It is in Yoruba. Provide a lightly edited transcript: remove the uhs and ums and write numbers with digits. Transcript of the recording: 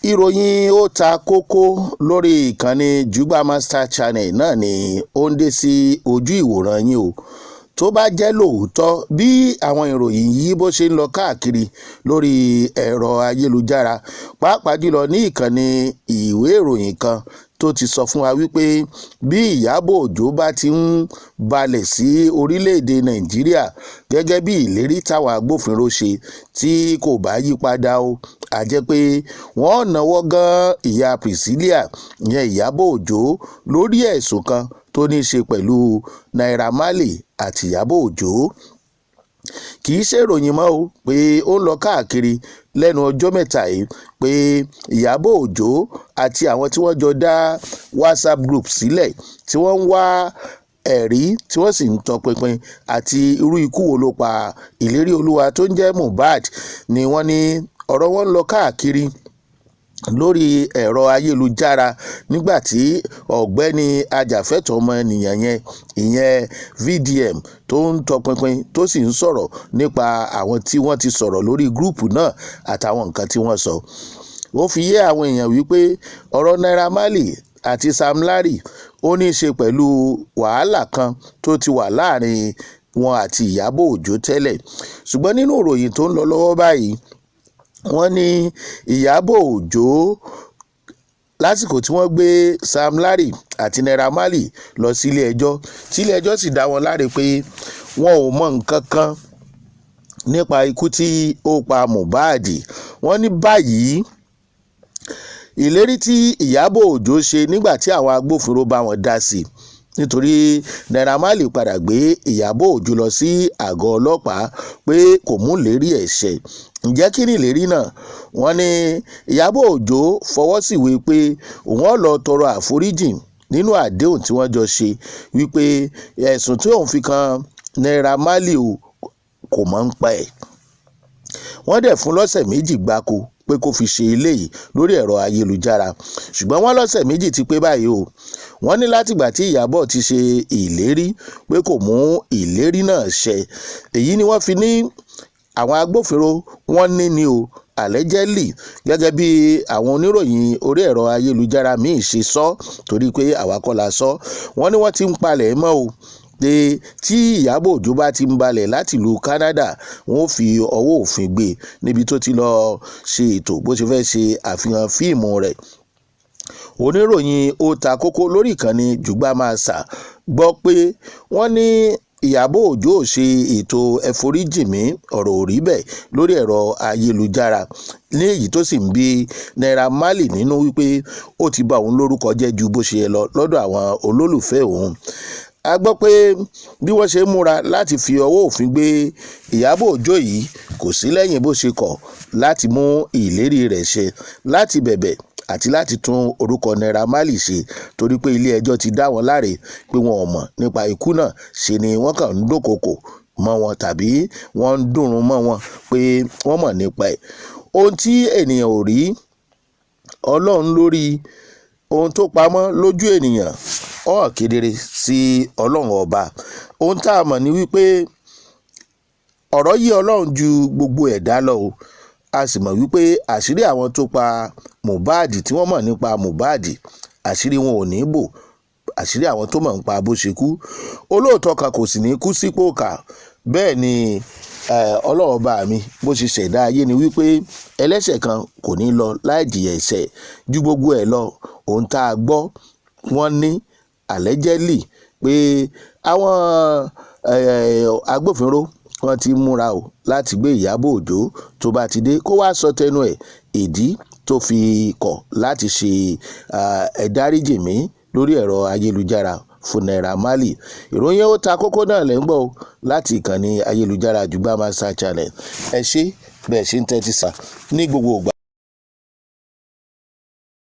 ìròyìn ó ta kókó lórí ìkànnì Jugba Master Channel náà ni ó ń dé sí ojú ìwòran yín o. Tó bá jẹ́ lóòótọ́ bí àwọn ìròyìn yìí bó ṣe ń lọ káàkiri lórí ẹ̀rọ ayélujára, pàápàá jùlọ ní ìkànnì ìwé ìròyìn kan tó ti sọ fún wa wípé bí Ìyábọ̀ Òjó bá ti ń balẹ̀ sí orílẹ̀-èdè Nàìjíríà gẹ́gẹ́ bí ìlérí táwọn agbófinró ṣe tí kò bá yí padà o, a jẹ́ pé wọ́n náwó gan ìyá Priscilla ìyẹn Ìyábọ̀ Òjó lórí ẹ̀sùn kan tó ní í ṣe pẹ̀lú Naira Marley àti Ìyábọ̀ Òjó. Kì í ṣe ìròyìn mọ́ o pé ó ń lọ káàkiri lẹ́nu ọjọ́ mẹ́ta yìí pé Ìyábọ̀ Òjó àti àwọn tí wọ́n jọ dá WhatsApp group sílẹ̀ tí wọ́n ń wá ẹ̀rí tí wọ́n sì ń tọpinpin àti irú ikú wo ló pa ìlérí olúwa tó ń jẹ́ Mohbad ni wọ́n ní ọ̀rọ̀ wọn ń lọ káàkiri lórí ẹ̀rọ ayélujára nígbàtí ọ̀gbẹ́ni ajàfẹ́tọ̀ọ́ ọmọnìyàn yẹn ìyẹn VDM tó ń tọpinpin tó sì ń sọ̀rọ̀ nípa àwọn tí wọ́n ti sọ̀rọ̀ lórí gúrùpù náà àtàwọn nǹkan tí wọ́n sọ. Ó fi yé àwọn èèyàn wípé ọ̀rọ̀ Naira Marley àti Sam Larry ó ní í ṣe pẹ̀lú wàhálà kan tó ti wà láàrin wọn àti Ìyábọ̀ Òjó tẹ́lẹ̀, ṣùgbọ́n nínú ìròyìn tó ń lọ lọ́wọ́ báyìí wọ́n ní Ìyábọ̀ Òjó lásìkò tí wọ́n gbé Sam Larry àti Naira Marley lọ sí ilé ẹjọ́ tí ilé ẹjọ́ sì dá wọn láre pé wọn ò mọ nǹkan kan nípa ikú tí ó pa Mohbad. Wọ́n ní báyìí ìlérí tí Ìyábọ̀ Òjó ṣe nígbà tí àwọn agbófinró bá wọn dá sí nítorí Naira Marley padà gbé Ìyábọ̀ Òjó lọ sí àgọ́ ọlọ́pàá pé kò mú ìlérí ẹ̀ ṣẹ. Ǹjẹ́ kí ni ìlérí náà? Wọ́n ní Ìyábọ̀ Òjó fọwọ́ síwèé pé òun ó lọ tọrọ àforíjì nínú àdéhùn tí wọ́n jọ ṣe wípé ẹ̀sùn tí òun fi kan Naira Marley kò mọ̀ ń pa ẹ̀. Wọ́n dẹ̀ fún lọ́sẹ̀ méjì gbáko pé kó fi ṣe eléyìí lórí ẹ̀rọ ayélujára, ṣùgbọ́n wọ́n lọ́sẹ̀ méjì ti pé báyìí o. Wọ́n ní látìgbà tí Ìyábọ̀ ti ṣe ìlérí pé kò mú ìlérí náà ṣẹ, èyí ni wọ́n fi ní àwọn agbófinró wọ́n ní ni o allegedly gẹ́gẹ́ bí àwọn oníròyìn orí ẹ̀rọ ayélujára míì ṣe sọ, torí pé àwa kọ́ la sọ. Wọ́n ní wọ́n ti ń palẹ̀ mọ́ o pé tí Ìyábọ̀ Òjó bá ti ń balẹ̀ láti ìlú Canada wọ́n fi ọwọ́ òfin gbé níbi tó ti lọ ṣe ètò bó ṣe fẹ́ ṣe àfihàn fíìmù rẹ̀. Oníròyìn ó ta kókó lórí ìkànnì Jugba Master gbọ́ pé wọ́n ní Ìyábọ̀ Òjó ṣe ètò ẹ̀foríjìmí ọ̀rọ̀ ò rí bẹ́ẹ̀ lórí ẹ̀rọ ayélujára ní èyí tó sì ń bí Naira Marley nínú wípé ó ti bà òun lórúkọ jẹ́ ju bó ṣe yẹ lọ lọ́dọ̀ àwọn olólùfẹ́ òun. A gbọ́ pé bí wọ́n ṣe ń múra láti fi ọwọ́ òfin gbé Ìyábọ̀ Òjó yìí kò sí lẹ́yìn bó ṣe kọ̀ láti mú ìlérí rẹ̀ ṣẹ, láti bẹ̀bẹ̀ àti láti tún orúkọ Naira Marley ṣe, torí pé ilé ẹjọ́ ti dá wọn láre pé wọn ò mọ̀ nípa ikú náà, ṣe ni wọ́n kàn ń dókòkò mọ́ wọn tàbí wọ́n ń dùnrún mọ́ wọn pé wọ́n mọ̀ nípa ẹ̀. Ohun tí ènìyàn ò rí Ọlọ́run lórí, ohun tó pamọ́ lójú ènìyàn ó hàn kedere sí Ọlọ́run ọba. Ohun tá a mọ̀ ni wípé ọ̀rọ̀ yí Ọlọ́run ju gbogbo ẹ̀dá lọ o. A sì mọ̀ wípé àṣírí àwọn tó pa Mohbad tí wọ́n mọ̀ nípa Mohbad àṣírí wọn ò ní bò, àṣírí àwọn tó mọ̀ nípa bó ṣe kú. Olóòótọ́ kan kò sì ní kú sípò kà. Bẹ́ẹ̀ ni Ọlọ́run ọba mi bó ṣe ṣẹ̀dá ayé ni wípé ẹlẹ́ṣẹ̀ kan kò ní lọ láì jìyà ẹ̀ṣẹ̀. Ju gbogbo ẹ̀ lọ, ohun tá a gbọ́ wọ́n ní allegedly pé àwọn agbófinró wọ́n ti múra o láti gbé Ìyábọ̀ Òjó tó bá ti dé kó wá sọ tẹnu ẹ̀ ìdí tó fi kọ̀ láti ṣe ẹ̀dáríjìmí lórí ẹ̀rọ ayélujára fún Naira Marley. Ìròyìn ó ta kókó náà lẹ́ ń gbọ́ láti ìkànnì ayélujára Jugba Master Channel. Ẹ ṣé bẹ́ẹ̀ ṣe ń tẹ́tí sà ní gbogbo ìgbà.